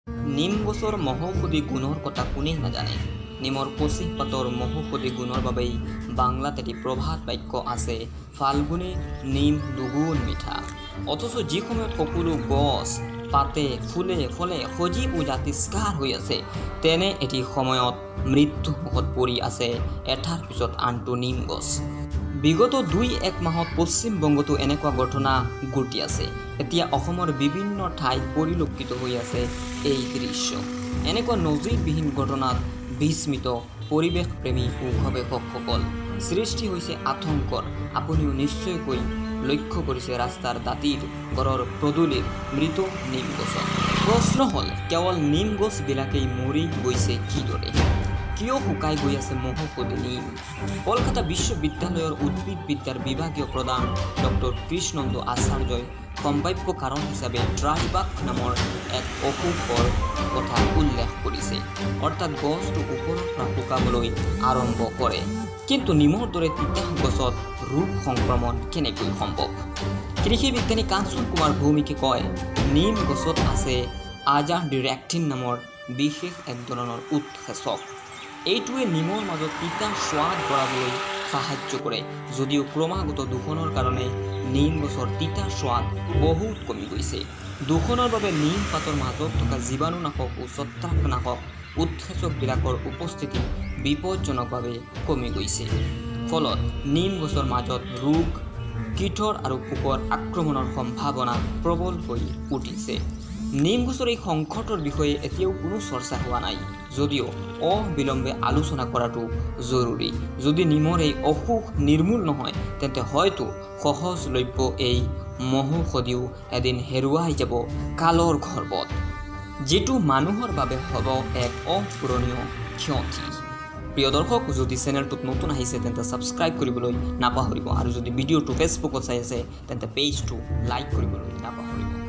নিম গছৰ মহৌষধি গুণৰ কথা কোনেই নাজানে। নিমৰ কচি পাতৰ মহৌষধি গুণৰ বাবেই বাংলাত এটি প্ৰবাদ বাক্য আছে, ফাল্গুনে নিম দুগুণ মিঠা। অথচ যি সময়ত সকলো গছ পাতে ফুলে ফলে সজীৱ ও জাতিষ্কাৰ হৈ আছে, তেনে এটি সময়ত মৃত্যু মুখত পৰি আছে এটাৰ পিছত আনটো নিম গছ। বিগত ২-১ মাহত পশ্চিমবংগতো এনেকুৱা ঘটনা ঘটি আছে। এতিয়া অসমৰ বিভিন্ন ঠাইত পৰিলক্ষিত হৈ আছে এই দৃশ্য। এনেকুৱা নজিৰবিহীন ঘটনাত বিস্মিত পৰিৱেশপ্ৰেমী ও গৱেষকসকল। সৃষ্টি হৈছে আতংকৰ। আপুনিও নিশ্চয়কৈ লক্ষ্য কৰিছে ৰাস্তাৰ দাঁতিৰ ঘৰৰ পদূলিৰ মৃত নিম গছত। প্ৰশ্ন হ'ল, কেৱল নিম গছবিলাকেই মৰি গৈছে কিদৰে? কিয় শুকাই গৈ আছে মহৌষধি নিম? কলকাতা বিশ্ববিদ্যালয়ৰ উদ্ভিদবিদ্যাৰ বিভাগীয় প্ৰধান ডক্টৰ কৃষ্ণেন্দু আচাৰ্যই সম্ভাৱ্য কাৰণ হিচাপে ড্ৰাইবাক নামৰ এক অসুখৰ কথা উল্লেখ কৰিছে। অৰ্থাৎ গছটো ওপৰৰ পৰা শুকাবলৈ আৰম্ভ কৰে। কিন্তু নিমৰ দৰে তিতা গছত ৰোগ সংক্ৰমণ কেনেকৈ সম্ভৱ? কৃষি বিজ্ঞানী কাঞ্চন কুমাৰ ভৌমিকে কয়, নিম গছত আছে আজাডিৰেক্টিন নামৰ বিশেষ এক ধৰণৰ উৎসেচক। এইটোৱে নিমৰ মাজত তিতা সোৱাদ বঢ়াবলৈ সাহায্য কৰে। যদিও ক্ৰমাগত দূষণৰ কাৰণে নিম গছৰ তিতা সোৱাদ বহুত কমি গৈছে। দূষণৰ বাবে নিম পাতৰ মাজত থকা জীৱাণুনাশক ও ছত্ৰাকনাশক উৎসেচকবিলাকৰ উপস্থিতি বিপদজনকভাৱে কমি গৈছে। ফলত নিম গছৰ মাজত ৰোগ, কীটৰ আৰু পোকৰ আক্ৰমণৰ সম্ভাৱনা প্ৰবল হৈ উঠিছে। নিম গছৰ এই সংকটৰ বিষয়ে এতিয়াও কোনো চৰ্চা হোৱা নাই, যদিও অবিলম্বে আলোচনা কৰাটো জৰুৰী। যদি নিমৰ এই অসুখ নিৰ্মূল নহয়, তেন্তে হয়তো সহজলভ্য এই মহৌষধিও এদিন হেৰুৱাই যাব কালৰ গৰ্ভত, যিটো মানুহৰ বাবে হ'ব এক অপূৰণীয় ক্ষতি। প্ৰিয় দৰ্শক, যদি চেনেলটোত নতুন আহিছে তেন্তে ছাবস্ক্ৰাইব কৰিবলৈ নাপাহৰিব, আৰু যদি ভিডিঅ'টো ফেচবুকত চাই আছে তেন্তে পেজটো লাইক কৰিবলৈ নাপাহৰিব।